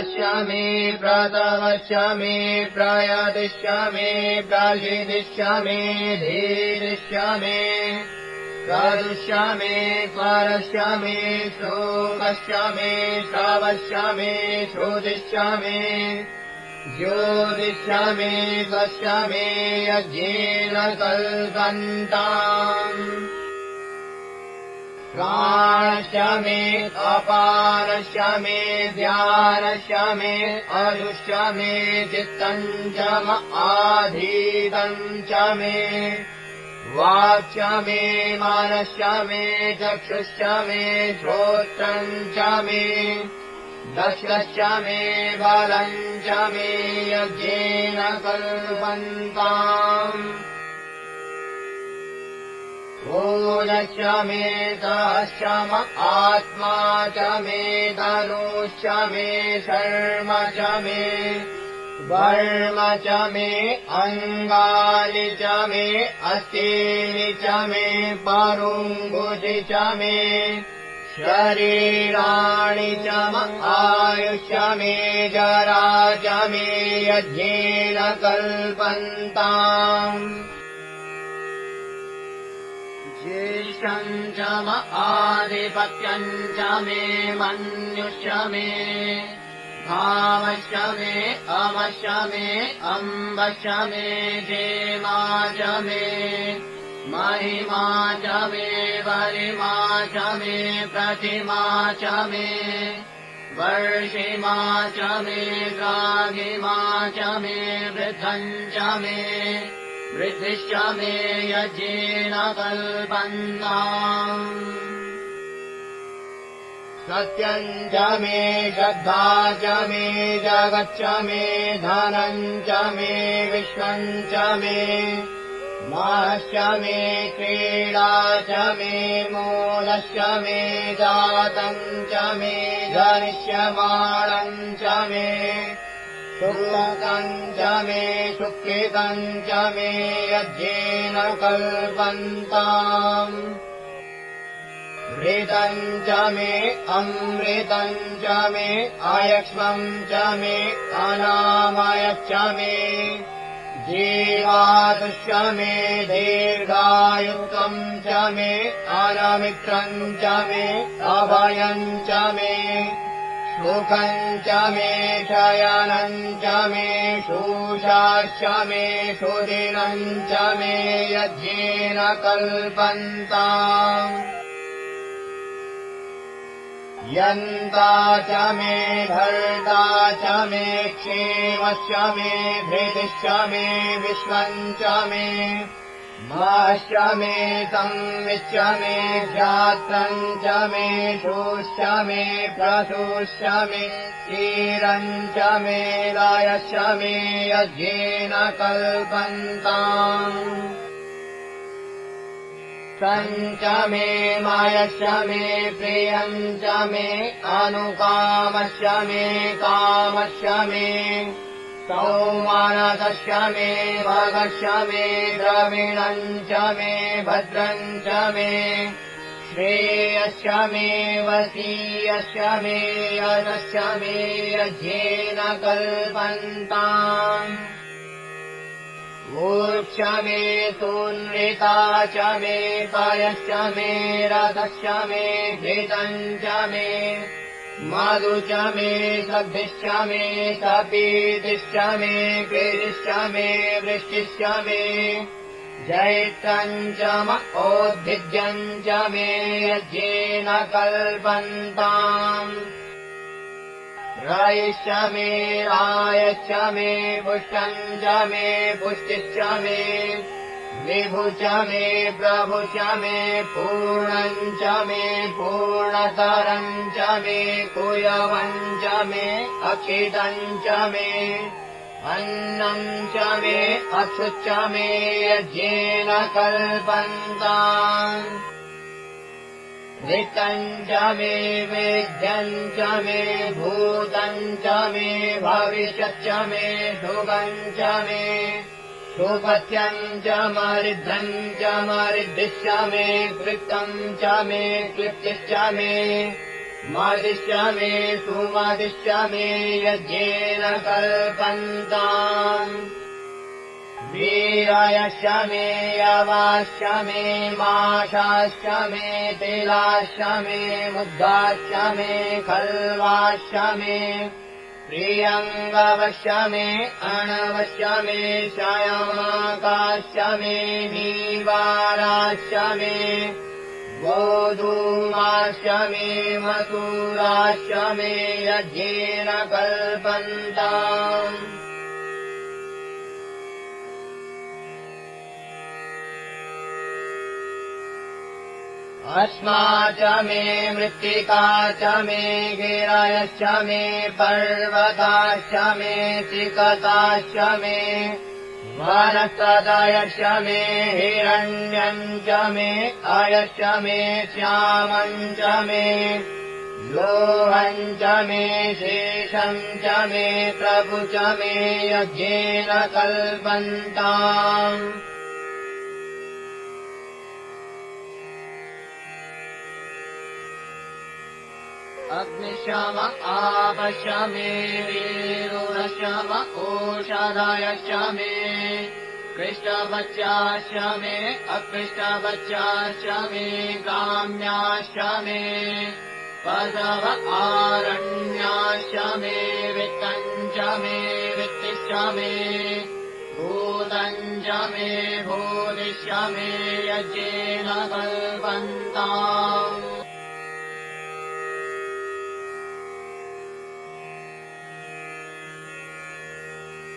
प्रवक्ष्यामि प्रतवक्ष्यामि प्रयतिष्यामि प्रशिदिष्यामि धीरिष्यामि प्रदुष्यामि स्वरष्यामि श्लोकष्यामि श्रावष्यामि श्रुतिष्यामि ज्योतिष्यामि स्वस्यामि यज्ञेन कल्पन्ताम् प्राणश्यामि अपानश्यामि ध्यानश्यामि अनुष्यामि चित्तम् च आधीतम् च मे वाक्ष्यामि मनश्यामि चक्षुष्यामि श्रोत्रम् च मे दक्षश्यामि बलम् च मे यज्ञेन कल्पन्ताम् ओजश्यामि सहस्रम आत्मा च मे तनुश्च मे शर्म च मे वर्म च मे अङ्गानि च मे अस्तीनि च मे परुङ्गुषि च मे शरीराणि च आयुष्य मे जरा च मे यज्ञेन कल्पन्ताम् ज्येष्ठम् च आधिपत्यम् च मे मन्युष्य मे भावश्च मे अमश्च मे अम्बश्च मे क्षेमा च मे महिमा च मे वरिमा च मे प्रतिमा च मे वर्षिमा च मे द्राघिमा च मे वृद्धम् च मे वृद्धिश्च मे यज्ञेन कल्पन्ताम् सत्यम् च मे श्रद्धा च मे जगच्च मे धनम् च मे विश्वम् च मे महश्च मे क्रीडा च मे मूलश्च मे जातम् च मे जनिष्यमाणम् च मे सुकृतम् च मे सुकृतम् च मे यज्ञेन कल्पन्ताम् घृतम् च मे अमृतम् च मे अयक्ष्मम् च मे अनामयश्च मे जीवातुश्च मे दीर्घायुत्वम् च मे अनमित्रम् च मे अभयम् च मे सुखम् च मे शयनम् च मे शूषाश्च मे सुदिनम् च मे यज्ञेन कल्पन्ताम् यन्ता च मे भर्ता च मे क्षेमश्च मे धृतिश्च मे विश्वम् च मे महश्च मे संविश्च मे ध्यात्रम् च मे शोश्च मे प्रसूश्च मे क्षीरम् च मे दायश्च मे यज्ञेन कल्पन्ताम् सञ्च मे मायश्च मे प्रियम् च मे अनुकामश्च मे कामश्च मे सौमानसश्च मे भगश्च मे द्रविणम् च मे भद्रम् च मे श्रेयश्च मे वसीयश्च मे यशश्च मे यज्ञेन कल्पन्ताम् ऊर्च मे सुनृता च मे पयश्च मे रथश्च मे घृतम् च मे मधु च मे सद्भिश्च मे सपीतिश्च मे कीर्तिश्च मे वृष्टिश्च मे जैत्रम् च ओद्भिद्यम् च मे यज्ञेन कल्पन्ताम् रयिश्च मे रायश्च मे पुष्टम् च मे पुष्टिश्च मे विभु च मे प्रभु च मे पूर्णम् च मे पूर्णतरम् च मे कुयवम् च मे अक्षितम् च मे अन्नम् च मे अक्षुच्च मे यज्ञेन कल्पन्ताम् ऋतम् च मे वेद्यम् च मे भूतम् च मे भविष्यच्च मे शुभम् च मे सुपथ्यम् च मरिद्धम् च मरिद्धिश्च मे कृतम् च मे कृत्यश्च मे मदिष्यामि सुमदिष्यामि यज्ञेन कल्पन्ताम् वीरायष्यामि यवाष्यामि माशाष्यामि तिलाष्यामि मुद्गाष्यामि खल्वाष्यामि प्रियङ्गवश्यामि अणवश्यामि शयमाकाश्यामि नीवाराश्यामि गोधूमाश्यामि मसूराश्यामि यज्ञेन कल्पन्ताम् अस्मा च मे मृत्तिका च मे गिरयश्च मे पर्वताश्च मे सिकताश्च मे वनस्पतयश्च मे हिरण्यम् च मे अयश्च मे श्यामम् च मे लोहम् च मे शेषम् च मे प्रभु च मे यज्ञेन कल्पन्ताम् अग्निश्याम आपश्यामि वीरुरश्याम ओषधायश्यामि कृष्णवच्याश्यामि अकृष्णवच्याश्यामि काम्याश्यामि पशव आरण्याश्यामि वित्तञ्चामि वित्तिष्यामि भूतञ्चामि भूतिष्यामि यज्ञेन कल्पन्ताम्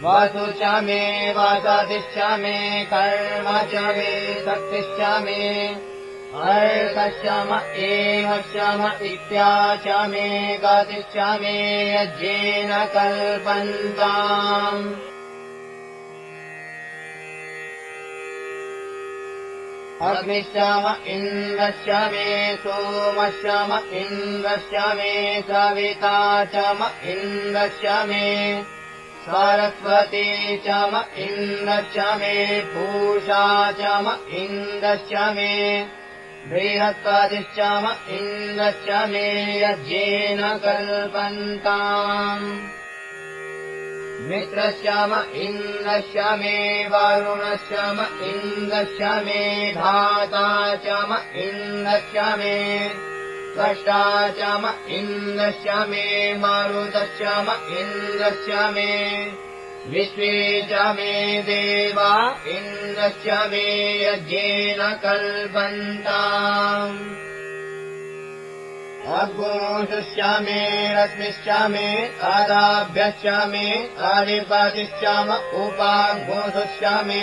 वसु च मे वसतिश्च मे कर्म च मे शक्तिश्च मे अर्धश्च एवश्च इत्या च मे गतिश्च मे यज्ञेन कल्पन्ताम् अग्निश्च इन्द्रश्च मे सोमश्च इन्द्रश्च मे सविता च इन्द्रश्च मे सरस्वती च इन्द्रश्च मे पूषा च इन्द्रश्च मे बृहस्पतिश्च इन्द्रश्च मे यज्ञेन कल्पन्ताम् मित्रश्च इन्द्रश्च मे वरुणश्च इन्द्रश्च मे धाता च इन्द्रश्च मे त्वष्टा च इन्द्रश्च मे मारुतश्च इन्द्रश्च मे विश्वे च मे देवा इन्द्रश्च मे यज्ञेन कल्पन्ताम् अग्निश्च मे रश्मिश्च मे अदाभ्यश्च मे अधिपतिश्च उपाग्निश्च मे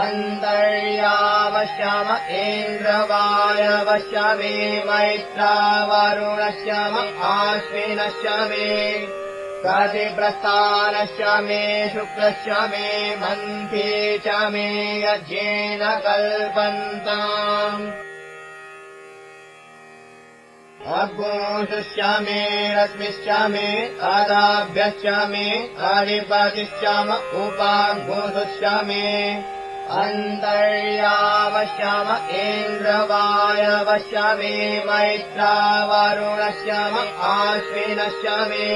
अन्तर्यामश्च इन्द्रवायवश्च मे मैत्रावरुणश्च आश्विनश्च मे प्रतिप्रस्थानश्च मे शुक्लश्च मे मन्थे च मे यज्ञेन कल्पन्ताम् अग्निश्च मे रश्मिश्च मे अदाभ्यश्च मे अधिपतिश्च उपाग्निश्च मे अन्तर्यामश्च इन्द्रवायवश्च मे मैत्रावरुणश्च आश्विनश्च मे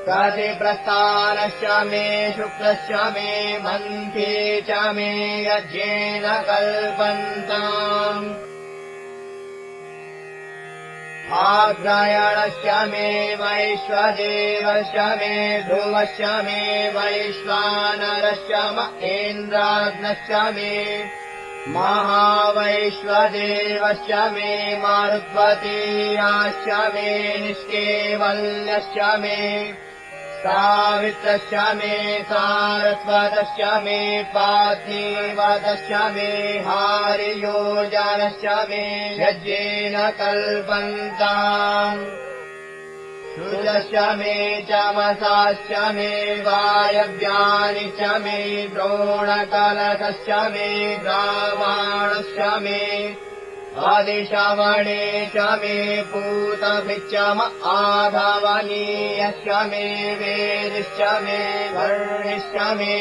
प्रतिप्रस्थानश्च मे शुक्लश्च मे मन्थे च मे यज्ञेन कल्पन्ताम् आग्रायणश्च मे वैश्वदेवश्च मे ध्रुवश्च मे वैश्वानरश्च इन्द्राग्नश्च मे महावैश्वदेवश्च मे मारुत्वतीयाश्च मे निष्केवल्यश्च मे सावित्रश्च मे सारस्वतश्च मे पार्थिवतश्च मे हारियोजनश्च मे यज्ञेन कल्पन्ताम् शुचश्च मे चमसाश्च मे वायव्यानि च मे द्रोणकलशश्च मे ग्रावाणश्च मे आदिश्रवणे च मे पूतभिश्च आधवनीयश्च मे वेदिश्च मे वर्णिश्च मे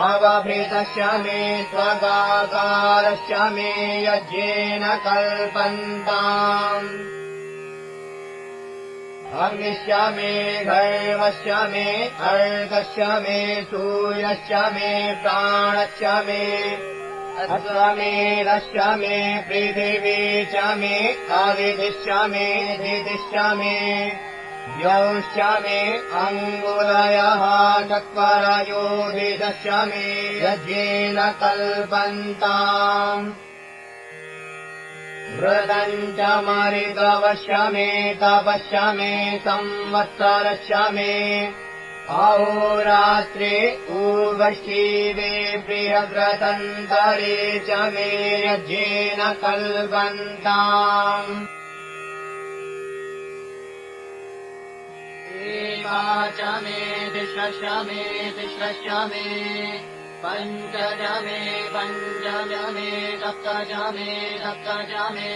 अवभृतश्च मे त्वगाकारश्च मे यज्ञेन कल्पन्ताम् अग्निश्चामे घर्मश्चामे अर्कश्चामे सूर्यश्चामे प्राणश्चामे अश्चामे रश्चामे पृथिवी चामे आदितिश्चामे दितिश्चामे द्यौश्चामे अङ्गुलयः चत्वारयोधिदश्चामे यज्ञेन कल्पन्ताम् व्रतम् च मरितवश्चामे तपश्चामे संवत्सरश्चामे अहोरात्रे ऊर्वशीवे बृहद्रतन्तरे च मे यज्ञेन कल्पन्ताम् एका च मे तिस्रश्चामे तिस्रश्चामे पञ्चमे पञ्चमे सप्तमे सप्तमे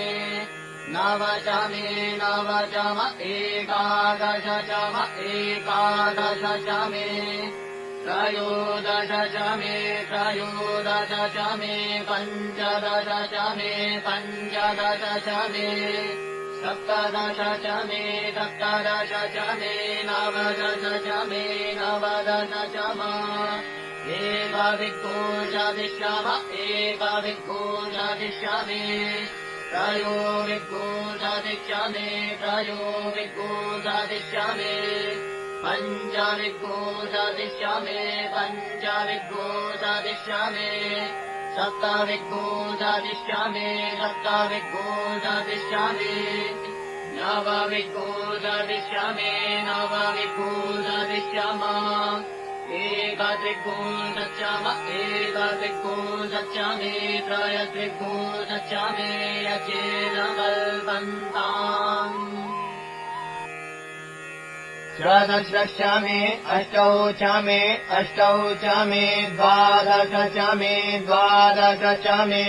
नवचमे नवचम एकादशचमे एकादशचमे त्रयोदशचमे त्रयोदशचमे पञ्चदशचमे पञ्चदशचमे सप्तदशचमे सप्तदशचमे नवदशचमे नवदशचम एकविंशतिश्चम एकविंशतिश्चमे त्रयोविंशतिश्चमे त्रयोविंशतिश्चमे पञ्चविंशतिश्चमे पञ्चविंशतिश्चमे सप्तविंशतिश्चमे सप्तविंशतिश्चमे नवविंशतिश्चमे नवविंशतिश्चम एकत्रिंशच्चम एकत्रिंशच्चमे त्रयत्रिंशच्चमे यज्ञेन कल्पन्ताम् षोडशश्चमे अष्टौचमे अष्टौचमे द्वादशचमे द्वादशचमे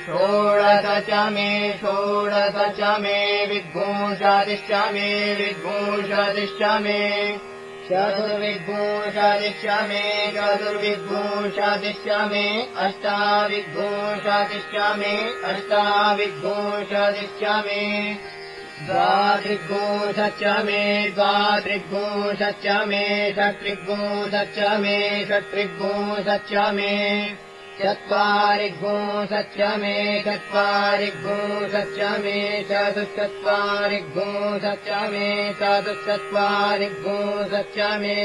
षोडशचमे षोडशचमे विंशतिश्चमे विंशतिश्चमे चतुर्विंशतिश्चमे चतुर्विंशतिश्चमे अष्टाविंशतिश्चमे अष्टाविंशतिश्चमे द्वात्रिंशच्चमे द्वात्रिंशच्चमे षट्त्रिंशच्चमे षट्त्रिंशच्चमे चत्वारिंशच्चमे चत्वारिंशच्चमे चतुश्चत्वारिंशच्चमे चतुश्चत्वारिंशच्चमे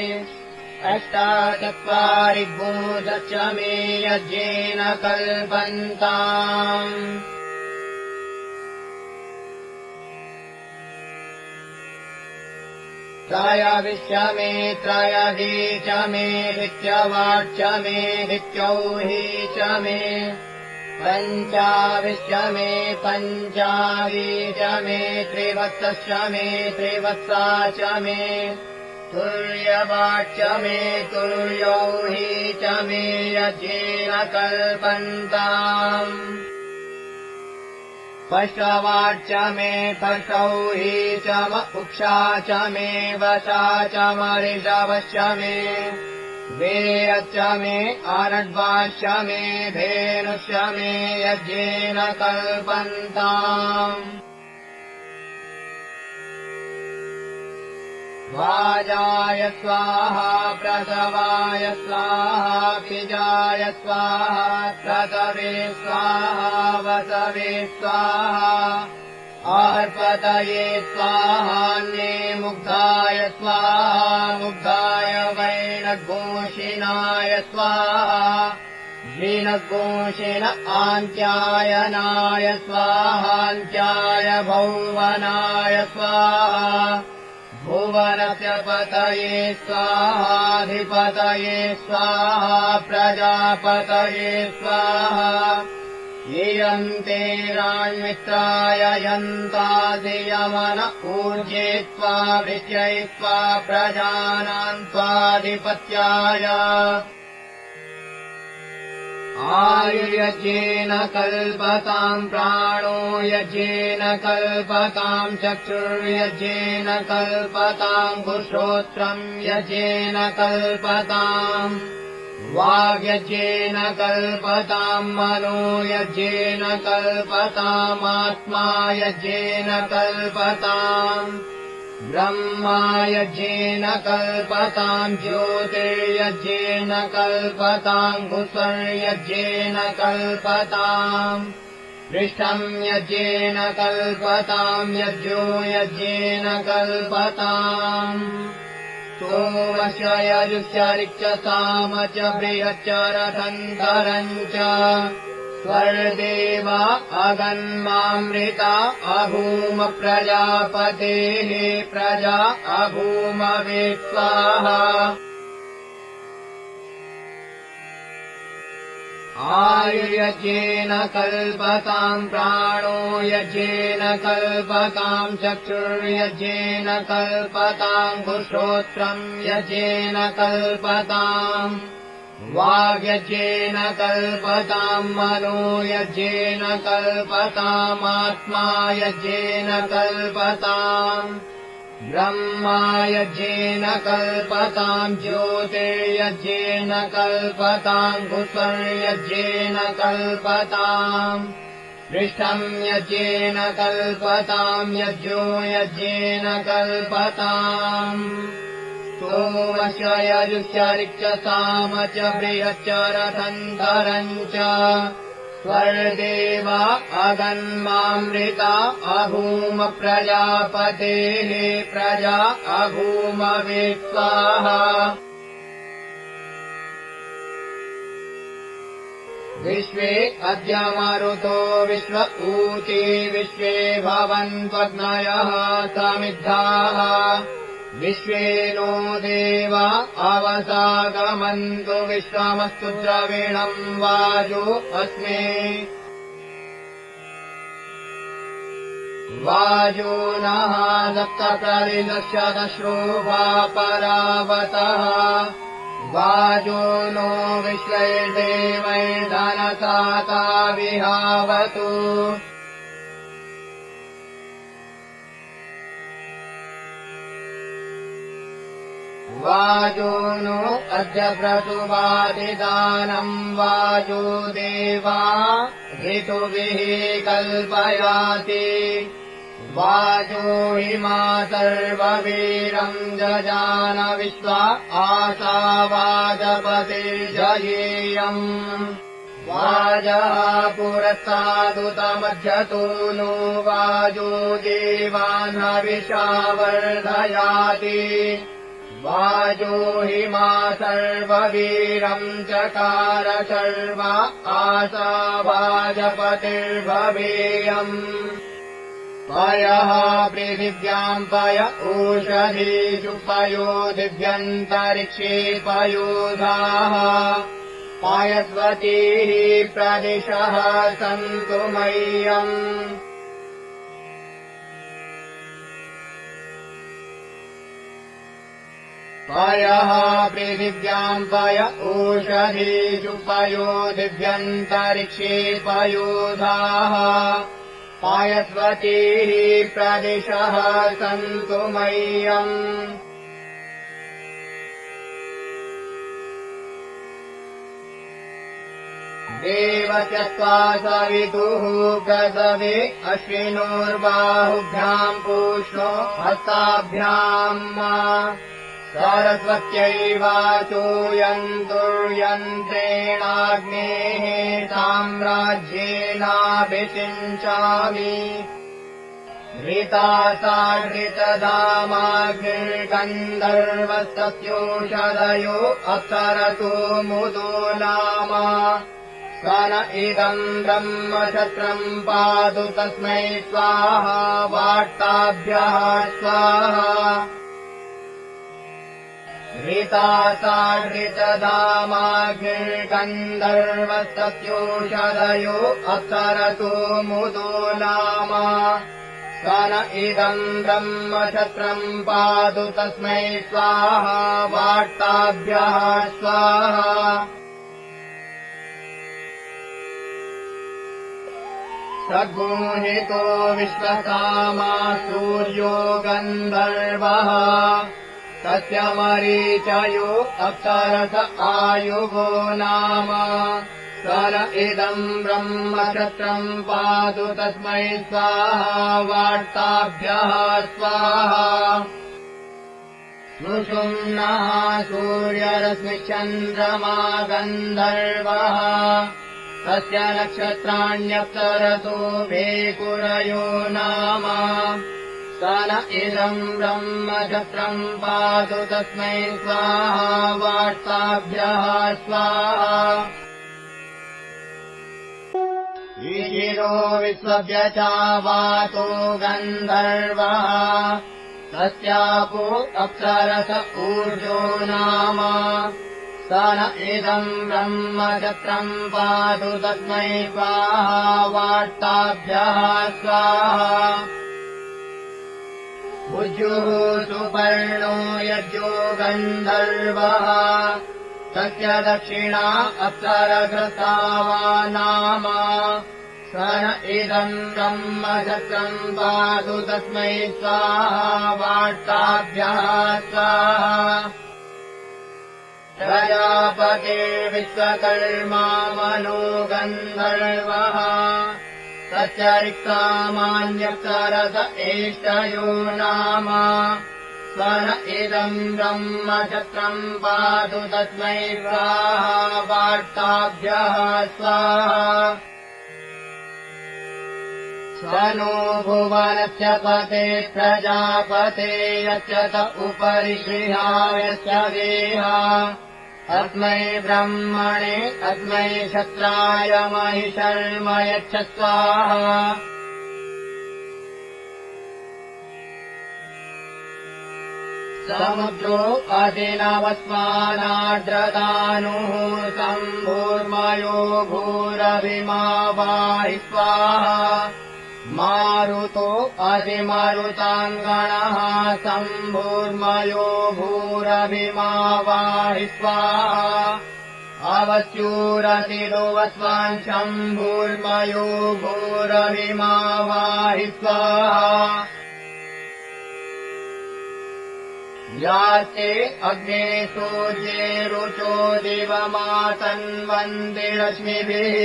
अष्टाचत्वारिंशच्चमे यज्ञेन कल्पन्ताम् त्रयोविंशमे त्रयोदशमे द्वितीयवाच्यमे द्वितीयौहिचमे पञ्चविंशमे पञ्चविंशमे त्रिवत्सश्चमे त्रिवत्साचमे तुल्यवाच्यमे तुल्यौहिचमे यज्ञेन कल्पन्ताम् पशवाच्यमे पशौहिचम उक्षाचमे वशाचमऋषवश्चमे वेरच्चमे आनड्वाश्चमे धेनुश्चमे यज्ञेन कल्पन्ताम् वाजाय स्वाहा प्रसवाय स्वाहा पिजाय स्वाहा प्रसवे स्वाहा वसवे स्वाहा अर्पतये स्वाहान्ये मुग्धाय स्वाहा मुग्धाय वैनघोषिणाय स्वाहा वीनघोषिण आन्त्यायनाय स्वाहान्त्याय भुवनाय स्वाहा भुवनस्य पतये स्वाहाधिपतये स्वाहा प्रजापतये स्वाहा यन्ते राण्मित्राय यन्ताधियमन ऊर्जे त्वा वृत्ययित्वा प्रजानान् त्वाधिपत्याय आयुर्यज्ञेन कल्पताम् प्राणो यज्ञेन कल्पताम् चक्षुर्यज्ञेन कल्पताम् श्रोत्रम् यज्ञेन कल्पताम् वाग्यज्ञेन कल्पताम् मनो यज्ञेन कल्पताम् आत्मा यज्ञेन कल्पताम् ब्रह्मा यज्ञेन कल्पताम् ज्योतिर्यज्ञेन कल्पताम् कुसर्यज्ञेन कल्पताम् पृष्ठम् यज्ञेन कल्पताम् यज्ञो यज्ञेन कल्पताम् सोमस्य यजुश्च ऋक्षसाम च बृहच्च रथन्तरम् च स्वर्देवा अगन्मामृता अभूम प्रजापतेः प्रजा अभूम विश्वाहा आयुर्यज्ञेन कल्पताम् प्राणो यज्ञेन कल्पताम् चक्षुर्यज्ञेन कल्पताम् श्रोत्रम् यज्ञेन कल्पताम् वाग्यज्ञेन कल्पताम् मनो यज्ञेन कल्पतामात्मा यज्ञेन कल्पताम् ब्रह्मा यज्ञेन कल्पताम् ज्योतिर्यज्ञेन कल्पताम् कुसर्यज्ञेन कल्पताम् पृष्ठम् यज्ञेन कल्पताम् यज्ञो यज्ञेन कल्पताम् सोमस्य यजुश्च ऋक्षसाम च बृहच्च रथन्तरम् च स्वर्देवा अगन्मामृता अभूम प्रजापतेः प्रजा अभूम विश्वाहा विश्वे अद्य मरुतो विश्व ऊती विश्वे भवन्त्वग्नयः समिद्धाः विश्वे नो देवा अवसागमन्तु विश्वमस्तु द्रविणम् वाजो अस्मे वाजो नः सप्तप्ररिदस्य दश्रोभा परावतः वाजो नो विश्वैर्देवैर्धनसाता विहावतु वाजो नो अद्य प्रसुवादिदानम् वाजो देवा ऋतुभिः कल्पयाति वाजो हिमा सर्ववीरम् जजान विश्वा आशा वाजपतिर्जयेयम् वाजः पुरस्तादुतमध्यतो नो वाजो देवान् हविषा वर्धयाति वाजो हिमा सर्ववीरम् चकार सर्वा आशा वाजपतिर्भवेयम् पयः पृथिव्याम् पय ओषधीषु पयो दिव्यन्तरिक्षे पयोधाः पायस्वतीः प्रदिशः सन्तु मह्यम् पयः पृथिव्याम् पय ओषधीषु पयो दिव्यन्तरिक्षे पयोधाः पायस्वतीः प्रदिशः सन्तु मह्यम् देवचत्वा सवितुः प्रसवे अश्विनोर्बाहुभ्याम् पूष्णो हस्ताभ्याम् सरस्वत्यैवाचो यन्तुर्यन्त्रेणाग्नेः साम्राज्येनाभिषिञ्चामि ऋता सा ऋतधामाग्निर्गन्धर्वस्तस्योषधयो अप्सरतो मुदो नाम सन इदम् ब्रह्मक्षत्रम् पातु तस्मै स्वाहा वाट्टाभ्यः स्वाहा ऋता सा ऋतधामाग्निर्गन्धर्वस्तस्योषधयो अप्सरतो मुदो नाम सन इदम् ब्रह्मक्षत्रम् पातु तस्मै स्वाहा वाट्टाभ्यः स्वाहा सगुहितो विश्वकामा सूर्यो गन्धर्वः तस्य मरीचयो अप्सरस आयुगो नाम सन इदम् ब्रह्मक्षत्रम् पातु तस्मै स्वाहा वाट्टाभ्यः स्वाहा सुषुम्नः सूर्यरश्मिश्चन्द्रमा गन्धर्वः तस्य नक्षत्राण्यप्सरसो भेकुरयो नाम स न इदम् ब्रह्मक्षत्रम् पातु तस्मै स्वाहा वार्ताभ्यः स्वाहा ईशिरो विश्वव्यचावातो गन्धर्वः तस्यापो अप्सरस ऊर्जो नाम स न इदम् ब्रह्मक्षत्रम् पातु तस्मै स्वाहा वार्ताभ्यः स्वाहा भुजुः सुपर्णो यज्ञो गन्धर्वः तस्य दक्षिणा अप्सरससावा नाम स न इदम् ब्रह्मक्षत्रम् पातु तस्मै स्वाहा वार्ताभ्यः स्वाहा प्रजापतिर्विश्वकर्मा मनो गन्धर्वः तस्य रिक्तामान्यप्सरस एष्टयो नाम स न इदम् ब्रह्मक्षत्रम् पातु तस्मै स्वाहा वार्ताभ्यः स्वाहा स नो भुवनस्य पते प्रजापते यच्च उपरि श्रीहायस्य देहा अस्मै ब्रह्मणे अस्मै क्षत्राय महिषर्म यच्छ स्वाहा समुद्रो अधिनवस्मानार्द्रदानुः सम्भूर्मयो भूरभिमावाहि स्वाहा मारुतो अधिमरुताङ्गणः सम्भूर्मयो भूरभिमावाहि स्वाहा अवस्यूरतिरोवस्वान् शम्भूर्मयो भूरभिमावाहि स्वाहा यास्ते अग्ने सूर्ये रुचो दिवमातन्वन्ति रश्मिभिः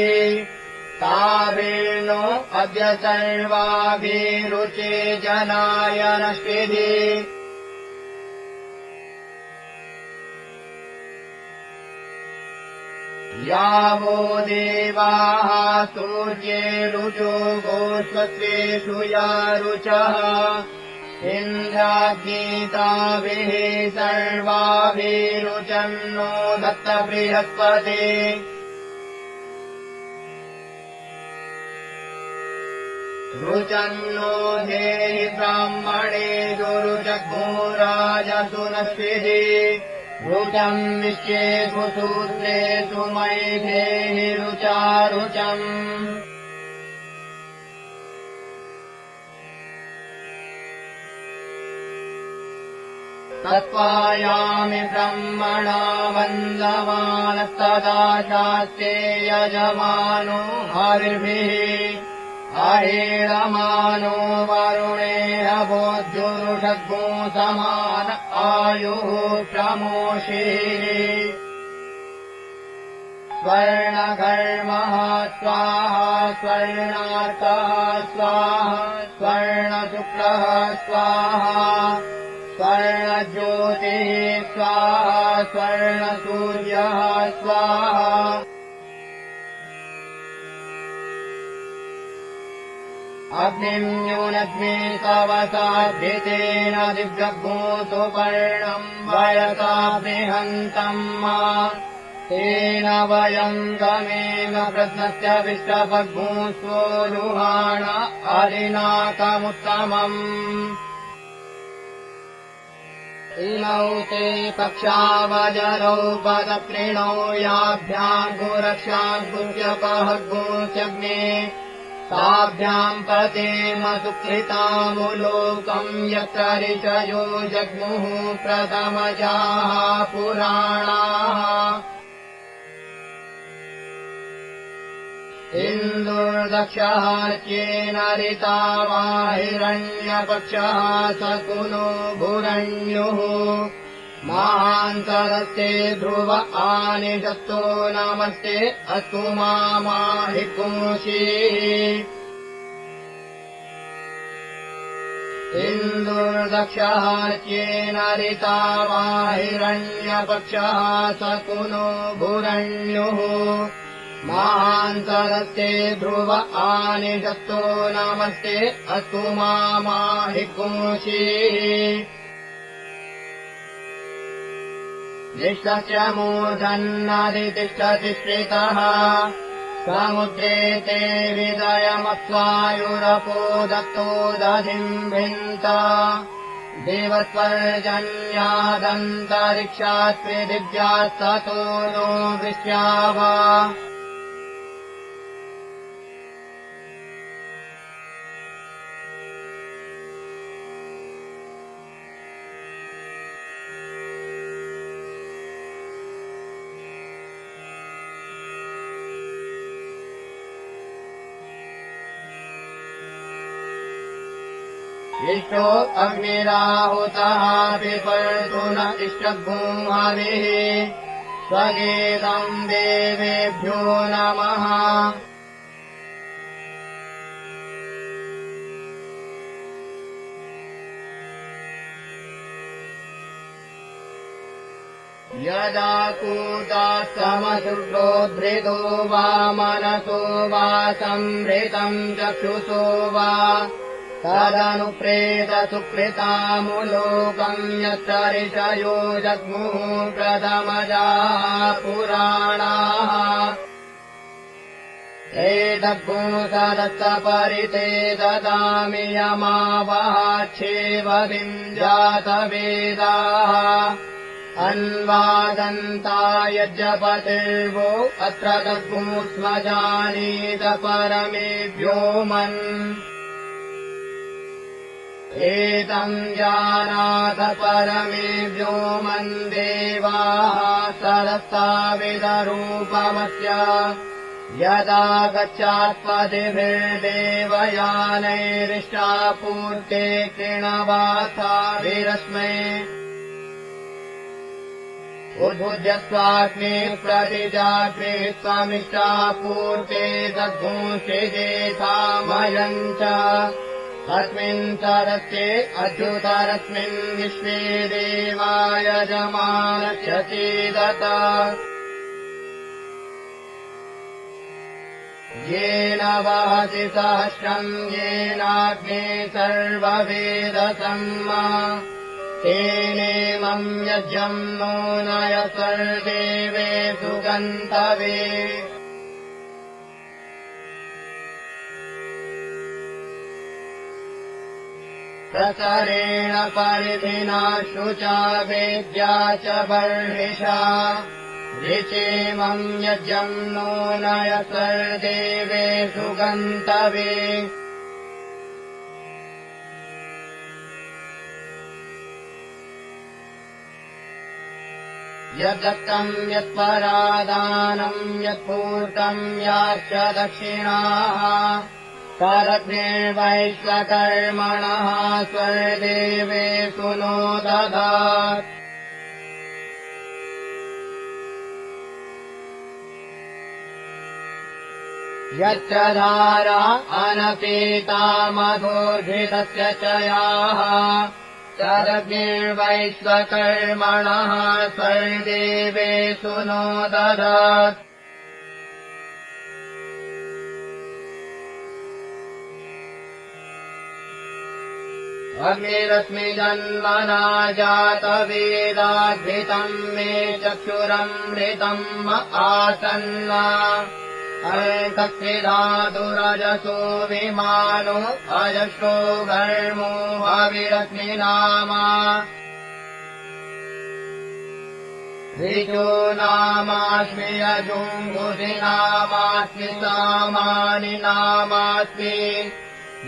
ताभिर्नो अद्य सर्वाभिरुचे जनाय नष्टिभिः यावो देवाः सूर्ये रुचो गोष्वत्वेषु या रुचः इन्द्राग्नीताभिः सर्वाभिरुचन्नो दत्त बृहस्पते रुचन्नो धेहि ब्राह्मणे दुरुजग्मुराजसु नश्विः रुचम् विश्वेषु सूत्रेषु मयि धेहि रुचारुचम् तत्त्वायामि ब्रह्मणा वन्दमानस्तदा शास्त्रे यजमानो हविर्भिः अहेळमानो वरुणेह बोध्युरुषग्गो समान आयुः प्रमोषिः स्वर्णघर्मः स्वाहा स्वर्णार्कः स्वाहा स्वर्णशुक्लः स्वाहा स्वर्णज्योतिः स्वाहा स्वर्णसूर्यः स्वाहा अग्निम्यूनग्ने तवसाद्धितेन दिव्यग्मोऽसु पर्णम् वयसा बृहन्तम् मा तेन वयम् गमेम प्रश्नस्य विश्वभग्मोऽस्वो रुहाण अधिनाकमुत्तमम् इमौ ते पक्षावजरौ पदप्रिणौ याभ्याम् गुरक्षाद्गुह्यपहग्गोऽस्यग्ने ताभ्याम् पतेम सुकृतामुलोकम् यत्र ऋषयो जग्मुः प्रथमजाः पुराणाः इन्दुर्दक्षः चेन ऋतावा हिरण्यपक्षः सकुनो भुरण्युः महान्तरस्ते ध्रुव आनिषत्तो नमस्ते अस्तु माहिकुंषीः इन्दुर्दक्षः चेन ऋतावा हिरण्यपक्षः सकुनो भुरण्युः महान्तरस्ते ध्रुव आनिषत्तो नमस्ते अस्तु माहिकुंषीः तिष्ठस्य मूर्धन्नधितिष्ठति श्रितः समुद्रे ते विदयमत्वायुरपो दत्तो दधिम् भिन्त देवत्वर्जन्यादन्तरिक्षात् पृथिव्यात्ततो नो वृष्याव इष्टो अग्निराहुतः पिपर्तु न इष्टभूमभिः स्वगेदम् देवेभ्यो नमः यदा कूटास्तमशुद्धोद्धृतो वा मनसो वा संहृतम् चक्षुषो वा तदनुप्रेतसुकृतामुलोकम् यत्र ऋषयो जग्मुः प्रथमजाः पुराणाः एतद्भूतदत्तपरिते ददामि यमावहाच्छेवतिम् जातवेदाः अन्वादन्ता यज्ञपतिर्वो अत्र तद्भूस्मजानीत परमेभ्यो मन् एतम् जानाथ परमेभ्यो मन् देवाः सरस्ताविदरूपमस्य यदा गच्छात्पतिभिर्देवयानैरिष्टापूर्ते कृणवासाभिरस्मै उद्भुज्य स्वाग्ने प्रतिजाग्ने त्वमिष्टापूर्ते तद्भूषिजेथामयम् च अस्मिन् सरस्ये अच्युतरस्मिन् विश्वे देवाय जमानस्य सीदत येन वहति सहस्रम् येनाग्ने सर्ववेदसम्मा तेनेमम् यज्ञम् नो नय सर्देवे सुगन्तवे प्रसरेण परिधिना शुचा वेद्या च बर्हिषा ऋचेमम् यज्ञम् नो नय सर्देवे सुगन्तवे यद्दत्तम् यत्परादानम् यत्पूर्तम् याश्च दक्षिणाः परग्निर्वैश्वकर्मणः स्वर्देवेषु नो ददात् यत्र धारा अनपेता मधोर्घितस्य च याः तदग्निर्वैश्वकर्मणः स्वर्देवेषु नो ददात् अग्निरस्मि जन्मना जातवेदाद्भितम् मे चक्षुरमृतम् आसन्ना अर्कक्षिधातुरजसो विमानो अजस्रो घर्मो हविरस्मि नामा ऋजो नामास्मि यजुंगुषि नामास्मि सामानि नामास्मि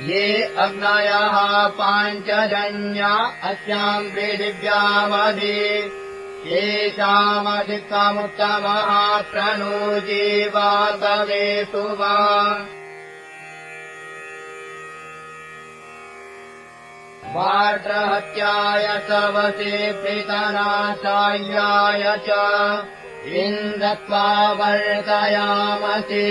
ये अग्नयः पाञ्चजन्या अस्याम् पृथिव्यामधि येषामधिकमुत्तमः प्रणो जीवागवेषु वा वार्त्रहत्याय सवसे प्रीतनाशाय्याय च इन्द्रत्वा वर्तयामसि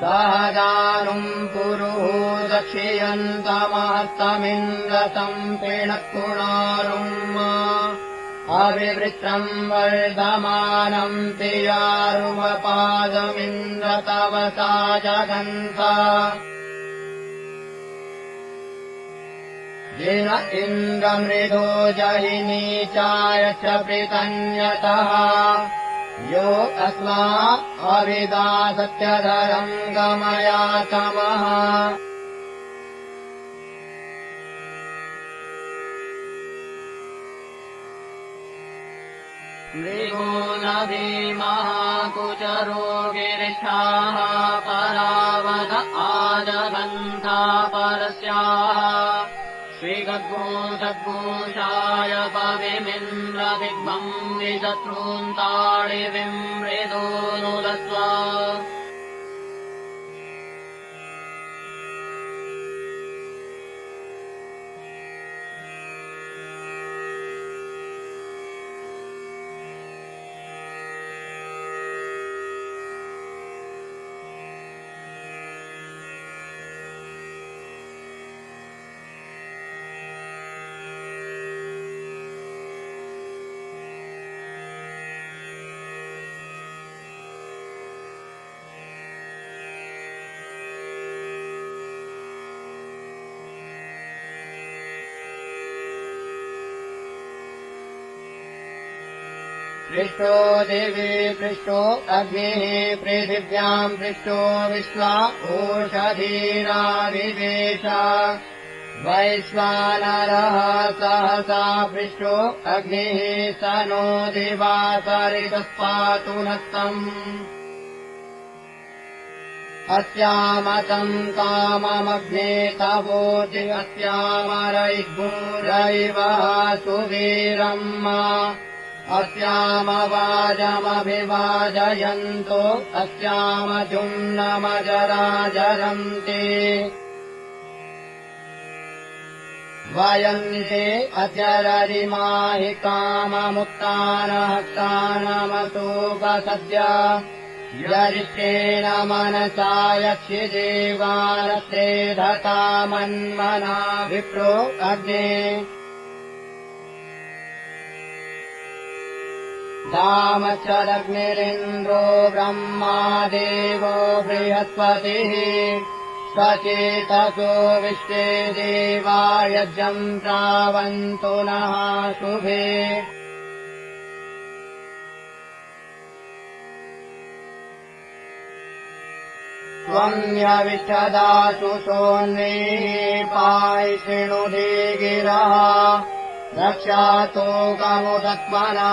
सहदानुम् पुरुहूदक्षियन्तमहस्तमिन्द्रतम् पिणक्कुणारुम् अविवृत्रम् वर्धमानम् पियारुवपादमिन्द्रतवसा जगन्त येन इन्द्रमृधो जहिनी चायच्च प्रीतन्यतः यो अस्मा अविदा सत्यधरम् गमयातमः मृगो न भीमः कुचरो गिरिष्ठाः परावत आजगन्था परस्याः श्रीगद्गो सद्गोषाय पविमिन्द्रदिग्भम् विशत्रून्ताडिविमृदो नुदस्व पृष्टो देवी पृष्टो अग्निः पृथिव्याम् पृष्टो विश्वा ओषधीराविवेश वैश्वानरः सहसा पृष्टो अग्निः स नो दिवासरितस्पातु नस्तम् अस्यामतम् काममग्ने तवोति अस्यामरैर्भूरैवः सुवीरम् अस्यामवाजमभिवाजयन्तो अस्यामजुम्नमजराजरन्ति वयन्ते अचररिमाहि काममुत्तानहस्तानमतोपसद्य यरिष्टेन मनसा यक्षिदेवानस्ते धतामन्मना विप्रो अग्ने दामचरग्निरिन्द्रो ब्रह्मा देवो बृहस्पतिः सचेतसो विश्वे देवा यज्ञम् प्रावन्तु नः शुभे त्वन्यविष्ठदासु सोन्नेः पाहि शृणुधे गिरः रक्षातो गमुदत्मना